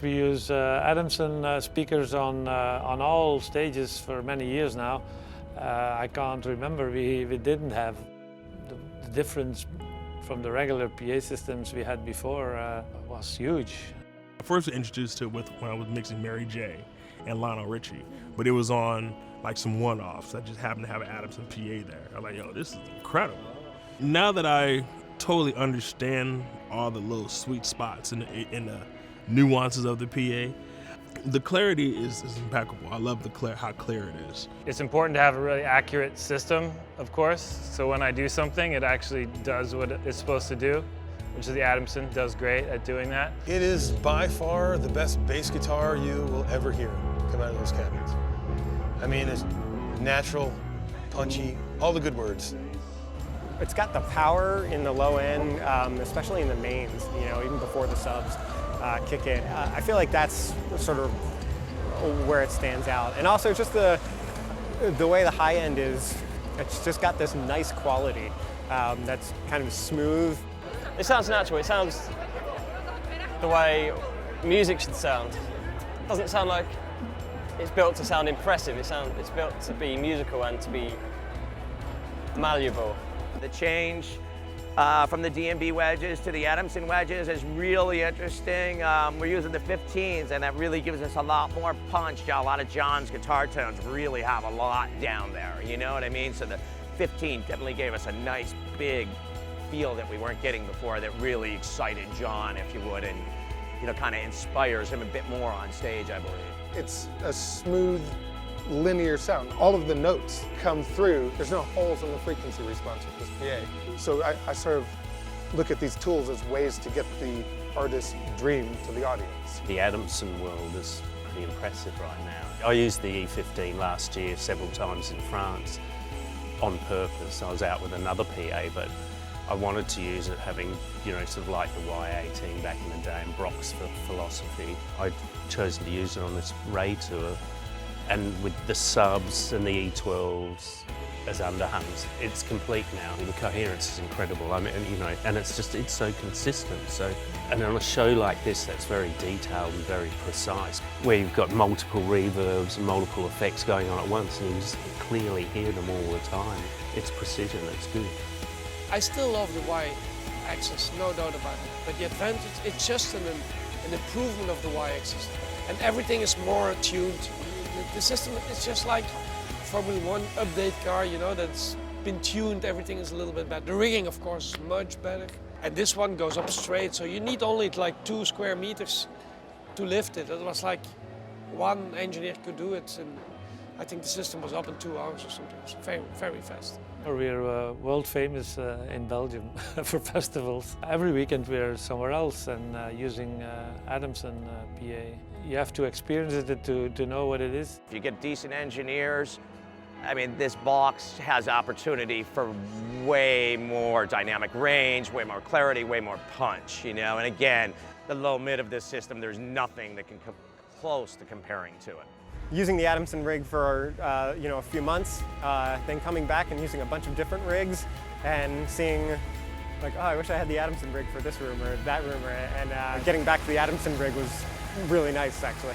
We use Adamson speakers on all stages for many years now. I can't remember we didn't have the difference from the regular PA systems we had before was huge. I first was introduced to it when I was mixing Mary J. and Lionel Richie, but it was on like some one-offs. I just happened to have an Adamson PA there. I'm like, yo, this is incredible. Now that I totally understand all the little sweet spots in the nuances of the PA, the clarity is impeccable. I love how clear it is. It's important to have a really accurate system, of course, so when I do something, it actually does what it's supposed to do, which is the Adamson does great at doing that. It is by far the best bass guitar you will ever hear come out of those cabinets. I mean, it's natural, punchy, all the good words. It's got the power in the low end, especially in the mains, you know, even before the subs kick in. I feel like that's sort of where it stands out. And also just the way the high end is, it's just got this nice quality that's kind of smooth. It sounds natural. It sounds the way music should sound. It doesn't sound like it's built to sound impressive. It's built to be musical and to be malleable. The change from the DMB wedges to the Adamson wedges is really interesting. We're using the 15s, and that really gives us a lot more punch. A lot of John's guitar tones really have a lot down there, you know what I mean? So the 15 definitely gave us a nice big feel that we weren't getting before, that really excited John, if you would, and you know, kind of inspires him a bit more on stage, I believe. It's a smooth, linear sound. All of the notes come through. There's no holes in the frequency response with this PA. So I sort of look at these tools as ways to get the artist's dream to the audience. The Adamson world is pretty impressive right now. I used the E15 last year several times in France on purpose. I was out with another PA, but I wanted to use it having, you know, sort of like the Y18 back in the day and Brock's for philosophy. I'd chosen to use it on this Ray tour, and with the subs and the E12s as underhungs, it's complete now. The coherence is incredible. I mean, you know, and it's so consistent. So, and on a show like this, that's very detailed and very precise, where you've got multiple reverbs and multiple effects going on at once, and you just clearly hear them all the time. It's precision. It's good. I still love the Y-axis, no doubt about it. But the advantage, it's just an improvement of the Y-axis. And everything is more tuned. The system is just like Formula 1 update car, you know, that's been tuned, everything is a little bit better. The rigging, of course, is much better. And this one goes up straight, so you need only like 2 square meters to lift it. It was like one engineer could do it, and I think the system was up in 2 hours or something. It was very, very fast. We're world famous in Belgium for festivals. Every weekend we're somewhere else and using Adamson PA. You have to experience it to know what it is. If you get decent engineers, I mean, this box has opportunity for way more dynamic range, way more clarity, way more punch, you know? And again, the low mid of this system, there's nothing that can come close to comparing to it. Using the Adamson rig for you know, a few months, then coming back and using a bunch of different rigs and seeing like, oh, I wish I had the Adamson rig for this room or that room, and getting back to the Adamson rig was really nice, actually.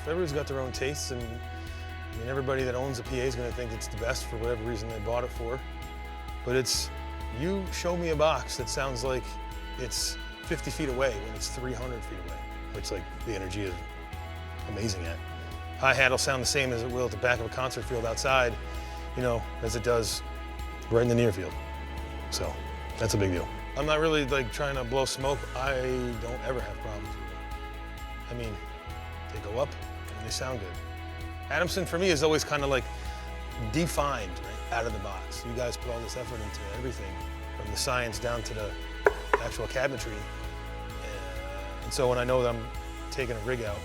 Everybody's got their own tastes, and I mean, everybody that owns a PA is going to think it's the best for whatever reason they bought it for. But it's, you show me a box that sounds like it's 50 feet away when it's 300 feet away, which like the energy is amazing at. Hi-hat will sound the same as it will at the back of a concert field outside, you know, as it does right in the near field. So that's a big deal. I'm not really like trying to blow smoke. I don't ever have problems with them. I mean, they go up and they sound good. Adamson for me is always kind of like defined, right, out of the box. You guys put all this effort into everything, from the science down to the actual cabinetry. And so when I know that I'm taking a rig out,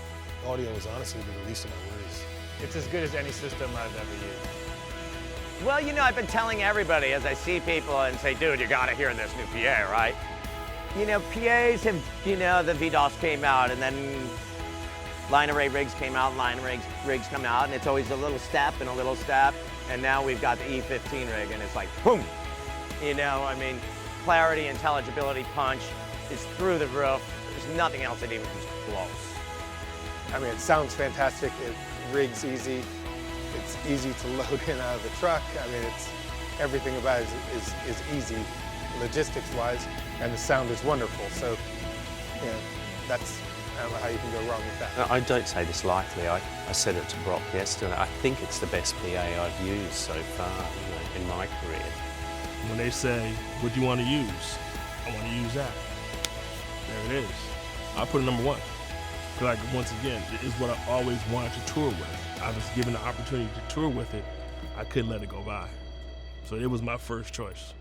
audio is honestly the least of my worries. It's as good as any system I've ever used. Well, you know, I've been telling everybody as I see people and say, dude, you gotta hear this new PA, right? You know, PAs have, you know, the VDOS came out, and then line array rigs came out, line array rigs come out, and it's always a little step and a little step. And now we've got the E15 rig, and it's like, boom! You know, I mean, clarity, intelligibility, punch is through the roof. There's nothing else that even comes close. I mean, it sounds fantastic. It rigs easy. It's easy to load in out of the truck. I mean, it's everything about it is easy, logistics-wise, and the sound is wonderful. So, you know, I don't know how you can go wrong with that. I don't say this lightly. I said it to Brock yesterday. I think it's the best PA I've used so far, in my career. When they say, what do you want to use? I want to use that. There it is. I put it number one. Because once again, it is what I always wanted to tour with. I was given the opportunity to tour with it. I couldn't let it go by. So it was my first choice.